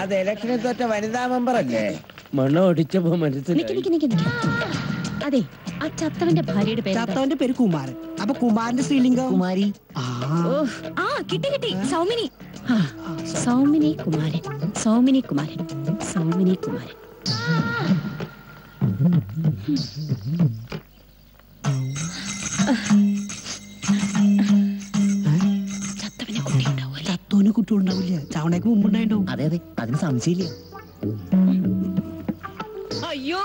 അത് ഇലക്ഷനിൽ തോറ്റ വനിതാ മെമ്പർ അല്ലേ? മണ്ണ ഒടിച്ചപ്പോ മനസ്സിലായി. അതെ, ആ ചത്തവന്റെ ഭാര്യയുടെ പേര് ചത്തവന്റെ പേര് കുമാരൻ. അപ്പൊ കുമാരന്റെ സ്ത്രീലിംഗം കുമാരി. കിട്ടി സൗമിനി. സൗമിനി കുമാരൻ, സൗമിനി കുമാരൻ, സൗമിനി കുമാരൻ. ചത്തവനെ കുട്ടിയുണ്ടാവില്ല. ചത്തോന് കുട്ടികളുണ്ടാവില്ല, ചാവണേക്ക് മുമ്പുണ്ടായിട്ടുണ്ടാവും. അതെ അതെ, അതിന് സംശയമില്ല. അയ്യോ,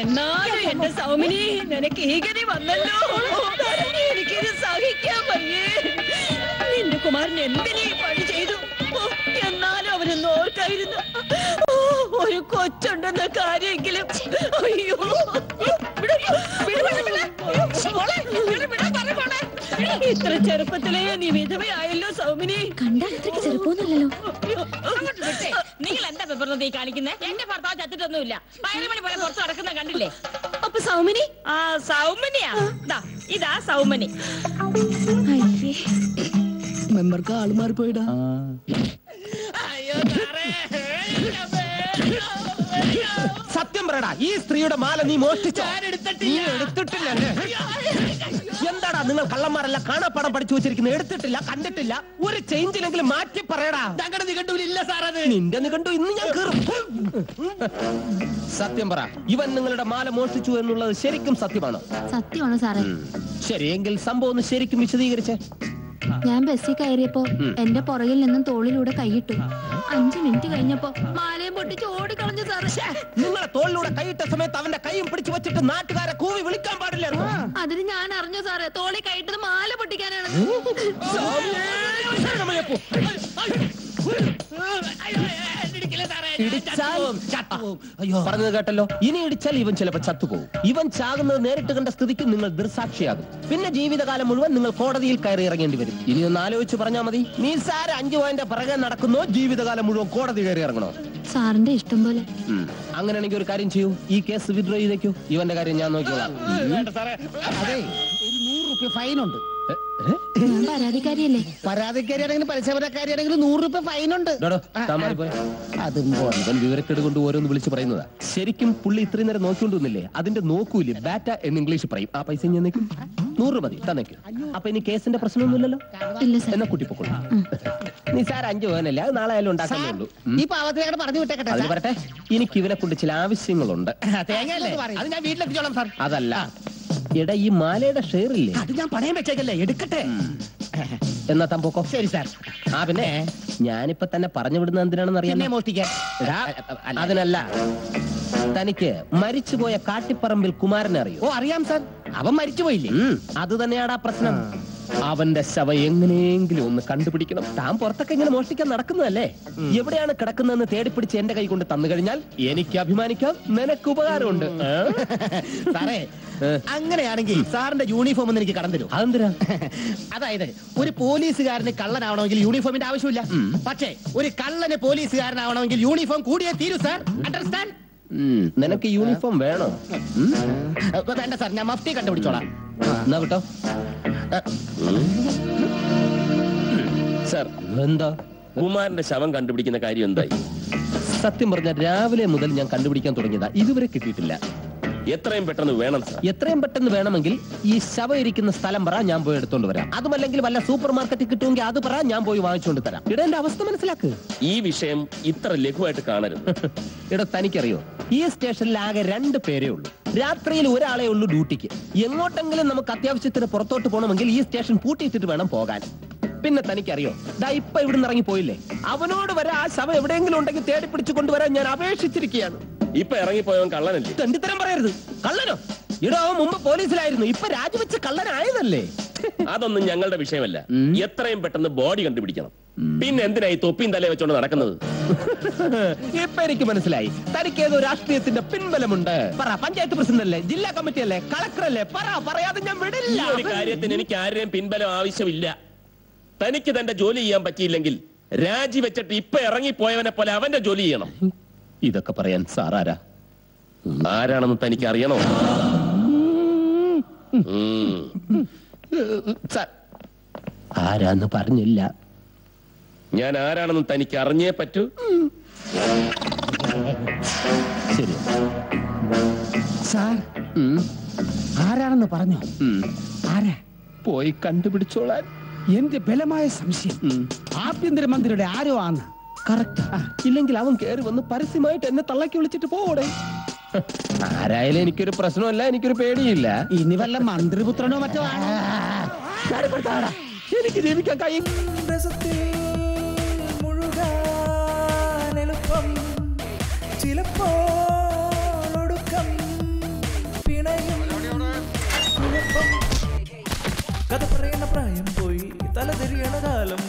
എന്നാലും എന്റെ സൗമിനി, നിനക്ക് ഈഗതി വന്നല്ലോ. എനിക്കിത് സഹിക്കാൻ വയ്യേ. നിന്റെ കുമാരൻ എന്തിനീ പണി ചെയ്തു? എന്നാലും അവനൊന്ന് ഓർക്കായിരുന്നു, ഒരു കൊച്ചുണ്ടെന്ന കാര്യമെങ്കിലും. അയ്യോ, ഇത്ര ചെറുപ്പത്തിലേ നീ വിധവയായല്ലോ സൗമിനി. കണ്ടാൽ അത്രയ്ക്ക് ചെറുപ്പമൊന്നുമല്ലല്ലോ. നിങ്ങൾ എന്താ പെപ്പറിനകത്ത് ഈ കാണിക്കുന്നത്? എന്റെ ഭർത്താവ് ചത്തിട്ടൊന്നുമില്ല, 11 മണി പോലെ പുറത്ത് നടക്കുന്ന കണ്ടില്ലേ? അപ്പൊ സൗമിനി? ആ സൗമിനിയാ, ഇതാ സൗമിനി. മെമ്പർക്ക് ആള് മാറിപ്പോയിടാ. സത്യം പറയടാ, ഈ സ്ത്രീയുടെ മാല നീ മോഷ്ടിച്ചോ? എടുത്തിട്ടില്ലല്ലേ? എന്താടാ നിങ്ങൾ കള്ളന്മാരല്ല കാണാപ്പാടം പഠിച്ചു വെച്ചിരിക്കുന്നത്? എടുത്തിട്ടില്ല, കണ്ടിട്ടില്ല. ഒരു ചേഞ്ചിലെങ്കിലും മാറ്റി പറയടാ. ഞങ്ങളുടെ നിഘണ്ടുവിലില്ല സാർ അത്. നിന്റെ നിഘണ്ടു ഇന്ന് ഞാൻ കീറും. സത്യം പറ, ഇവൻ നിങ്ങളുടെ മാല മോഷ്ടിച്ചു എന്നുള്ളത് ശരിക്കും സത്യമാണോ? സത്യമാണോ സാറേ? ശരിയെങ്കിൽ സംഭവം ഒന്ന് ശരിക്കും വിശദീകരിച്ചേ. ഞാൻ ബസ്സിൽ കയറിയപ്പോ എന്റെ പുറകിൽ നിന്നും തോളിലൂടെ കൈയിട്ടു. 5 മിനിറ്റ് കഴിഞ്ഞപ്പോ മാലയും പൊട്ടിച്ച് ഓടിക്കളഞ്ഞു സാറേ. നിങ്ങളെ തോളിലൂടെ കൈയിട്ട സമയത്ത് അവന്റെ കൈയും പിടിച്ചു വെച്ചിട്ട് നാട്ടുകാരെ കൂവി വിളിക്കാൻ പാടില്ലായിരുന്നു. അതിന് ഞാൻ അറിഞ്ഞു സാറേ, തോളി കൈയിട്ടത് മാല പൊട്ടിക്കാനാണ്. പറഞ്ഞത് കേട്ടല്ലോ. ഇനി ഇടിച്ചാൽ ഇവൻ ചിലപ്പോ ചത്തുപോകും. ഇവൻ ചാകുന്നത് നേരിട്ട് കണ്ട സ്ഥിതിക്ക് നിങ്ങൾ ദൃസാക്ഷിയാകും. പിന്നെ ജീവിതകാലം മുഴുവൻ നിങ്ങൾ കോടതിയിൽ കയറി ഇറങ്ങേണ്ടി വരും. ഇനി ഒന്ന് ആലോചിച്ച് പറഞ്ഞാൽ മതി. നീ സാർ 5 പോയിന്റ് പിറകെ നടക്കുന്നോ, ജീവിതകാലം മുഴുവൻ കോടതി കയറി ഇറങ്ങണോ? സാറിന്റെ ഇഷ്ടം പോലെ. അങ്ങനെയാണെങ്കിൽ ഒരു കാര്യം ചെയ്യൂ, ഈ കേസ് വിഡ്രോ ചെയ്തേക്കൂ. ഇവന്റെ കാര്യം ഞാൻ നോക്കിക്കോളാം. അതെ, ഒരു 100 രൂപ ഫൈനുണ്ട്. ഞാൻ പരാതിക്കാരിയല്ലേ? പരാതിക്കാരിയാണെങ്കിലും പരിസരക്കാരിയാണെങ്കിലും 100 രൂപ ഫൈനുണ്ട്. അതും ഇവൻ വിവരക്കേട് കൊണ്ട് ഓരോന്ന് വിളിച്ച് പറയുന്നതാ. ശരിക്കും പുള്ളി ഇത്രയും നേരം നോക്കിക്കൊണ്ടിരുന്നില്ലേ? അതിന്റെ നോക്കൂല്ലേ ബാറ്റ എന്ന് ഇംഗ്ലീഷ് പറയും. ആ പൈസ ഞാൻ നിൽക്കും. 100 മതി, തന്നേക്കും. അപ്പൊ ഇനി കേസിന്റെ പ്രശ്നമൊന്നുമില്ലല്ലോ. എന്നാ കുട്ടിപ്പൊക്കോളൂ. നീ സാർ 5 പോകാനല്ലേ, അത് നാളെ ആയാലും ഉണ്ടാക്കാനുള്ളൂ. ഈ പാവത്തിനെ പറഞ്ഞു വിട്ടേക്കട്ടെ. അത് പറട്ടെ, എനിക്ക് ഇവനെ കൊണ്ട് ചില ആവശ്യങ്ങളുണ്ട്. അത് ഞാൻ വീട്ടിലെത്തിച്ചോളാം സാർ. അതല്ല, എടാ ഈ മാലയുടെ ഷെയർ ഇല്ലേ? അത് ഞാൻ പണയം വെച്ചേക്കല്ലേ, എടുക്കട്ടെ. എന്നാ താൻ പോക്കോ. ശരി സാർ. പിന്നെ ഞാനിപ്പോ തന്നെ പറഞ്ഞു വിടുന്ന എന്തിനാണെന്ന് അറിയാം. മോഷ്ടിക്കാൻ അതിനല്ല, തനിക്ക് മരിച്ചുപോയ കാട്ടിപ്പറമ്പിൽ കുമാരനെ അറിയോ? ഓ അറിയാം സാർ, അവൻ മരിച്ചുപോയില്ലേ? അത് തന്നെയാടാ പ്രശ്നം. അവന്റെ ശവം എങ്ങനെയെങ്കിലും ഒന്ന് കണ്ടുപിടിക്കണം. താൻ പുറത്തൊക്കെ ഇങ്ങനെ മോഷ്ടിക്കാൻ നടക്കുന്നതല്ലേ? എവിടെയാണ് കിടക്കുന്നതെന്ന് തേടിപ്പിടിച്ച് എന്റെ കൈ കൊണ്ട് തന്നു കഴിഞ്ഞാൽ എനിക്ക് അഭിമാനിക്കാം, നിനക്ക് ഉപകാരമുണ്ട്. സാറേ, അങ്ങനെയാണെങ്കിൽ സാറിന്റെ യൂണിഫോം ഒന്ന് എനിക്ക് കടന്നു തരൂ. അതെന്തിനാ? അതായത് ഒരു പോലീസുകാരന് കള്ളനാവണമെങ്കിൽ യൂണിഫോമിന്റെ ആവശ്യമില്ല. പക്ഷേ ഒരു കള്ളന് പോലീസുകാരനാവണമെങ്കിൽ യൂണിഫോം കൂടിയേ തീരൂ സാർ. അണ്ടർസ്റ്റാൻഡ്? നിനക്ക് യൂണിഫോം വേണോ? വേണ്ട സാർ, ഞാൻ മഫ്തി കണ്ടുപിടിച്ചോളാം. എന്നാ കേട്ടോ. സാർ, എന്താ കുമാരന്റെ ശവം കണ്ടുപിടിക്കുന്ന കാര്യം എന്തായി? സത്യം പറഞ്ഞ രാവിലെ മുതൽ ഞാൻ കണ്ടുപിടിക്കാൻ തുടങ്ങിയതാ, ഇതുവരെ കിട്ടിയിട്ടില്ല. എത്രയും പെട്ടെന്ന് വേണം സാർ. എത്രയും പെട്ടെന്ന് വേണമെങ്കിൽ ഈ ശവം ഇരിക്കുന്ന സ്ഥലം പറ, ഞാൻ പോയി എടുത്തോണ്ട് വരാം. അതുമല്ലെങ്കിൽ വല്ല സൂപ്പർ മാർക്കറ്റിൽ കിട്ടുമെങ്കിൽ അത് പറ, ഞാൻ പോയി വാങ്ങിച്ചുകൊണ്ട് തരാം. ഇവിടെ എന്റെ അവസ്ഥ മനസ്സിലാക്ക്. ഈ വിഷയം ഇത്ര ലഘുവായിട്ട് കാണരുത്. ഇവിടെ തനിക്കറിയോ, ഈ സ്റ്റേഷനിൽ ആകെ 2 പേരേ ഉള്ളൂ. രാത്രിയിൽ ഒരാളെ ഉള്ളൂ ഡ്യൂട്ടിക്ക്. എങ്ങോട്ടെങ്കിലും നമുക്ക് അത്യാവശ്യത്തിന് പുറത്തോട്ട് പോകണമെങ്കിൽ ഈ സ്റ്റേഷൻ പൂട്ടിയിട്ടിട്ട് വേണം പോകാൻ. പിന്നെ തനിക്കറിയോ, ദാ ഇപ്പൊ ഇവിടുന്ന് ഇറങ്ങി പോയില്ലേ, അവനോട് വരെ ആ ശവം എവിടെയെങ്കിലും ഉണ്ടെങ്കിൽ തേടി പിടിച്ചു കൊണ്ടുവരാൻ ഞാൻ അപേക്ഷിച്ചിരിക്കുകയാണ്. ഇപ്പൊ ഇറങ്ങിപ്പോയവൻ കള്ളനല്ലേ? തെണ്ടിത്തരം പറയരുത്. കള്ളനോ? ഇടോ, അവൻ മുമ്പ് പോലീസിലായിരുന്നു, ഇപ്പൊ രാജിവെച്ച് കള്ളനായതല്ലേ? അതൊന്നും ഞങ്ങളുടെ വിഷയമല്ല. എത്രയും പെട്ടെന്ന് ബോഡി കണ്ടുപിടിക്കണം. പിന്നെ എന്തിനായി തൊപ്പിയും തലേ വെച്ചോണ്ട് നടക്കുന്നത്? ഇപ്പൊ എനിക്ക് മനസ്സിലായി, തനിക്ക് ഏതോ രാഷ്ട്രീയത്തിന്റെ പിൻബലമുണ്ട്. പറ, പഞ്ചായത്ത് പ്രസിഡന്റ് അല്ലേ, ജില്ലാ കമ്മിറ്റി അല്ലേ, കളക്ടർ അല്ലേ? പറയാതെ ഞാൻ വിടില്ല. ഒരു കാര്യത്തിന് എനിക്ക് ആരുടെയും പിൻബലം ആവശ്യമില്ല. തനിക്ക് തന്റെ ജോലി ചെയ്യാൻ പറ്റിയില്ലെങ്കിൽ രാജിവെച്ചിട്ട് ഇപ്പൊ ഇറങ്ങിപ്പോയവനെ പോലെ അവന്റെ ജോലി ചെയ്യണം. ഇതൊക്കെ പറയാൻ സാറാരാ? ആരാണെന്ന് തനിക്ക് അറിയണോ? ആരാന്ന് പറഞ്ഞില്ല. ഞാൻ ആരാണെന്ന് തനിക്ക് അറിഞ്ഞേ പറ്റൂ. ശരി. സാർ ആരാണെന്ന് പറഞ്ഞു? ആരാ? പോയി കണ്ടുപിടിച്ചോളാൻ എന്റെ ബലമായ സംശയം ആഭ്യന്തരമന്ത്രിയുടെ ആരോ ആണ്. കറക്റ്റ്. ഇല്ലെങ്കിൽ അവൻ കേറി വന്ന് പരസ്യമായിട്ട് എന്നെ തള്ളക്കി വിളിച്ചിട്ട് പോടെ. ആരായാലും എനിക്കൊരു പ്രശ്നമല്ല, എനിക്കൊരു പേടിയില്ല. ഇനി വല്ല മന്ത്രിപുത്രനോ മറ്റോ ആണ്. എനിക്ക് ജീവിക്കാൻ കഴിയും. കഥ പറയണ പ്രായം പോയി, തല തിരിയണ കാലം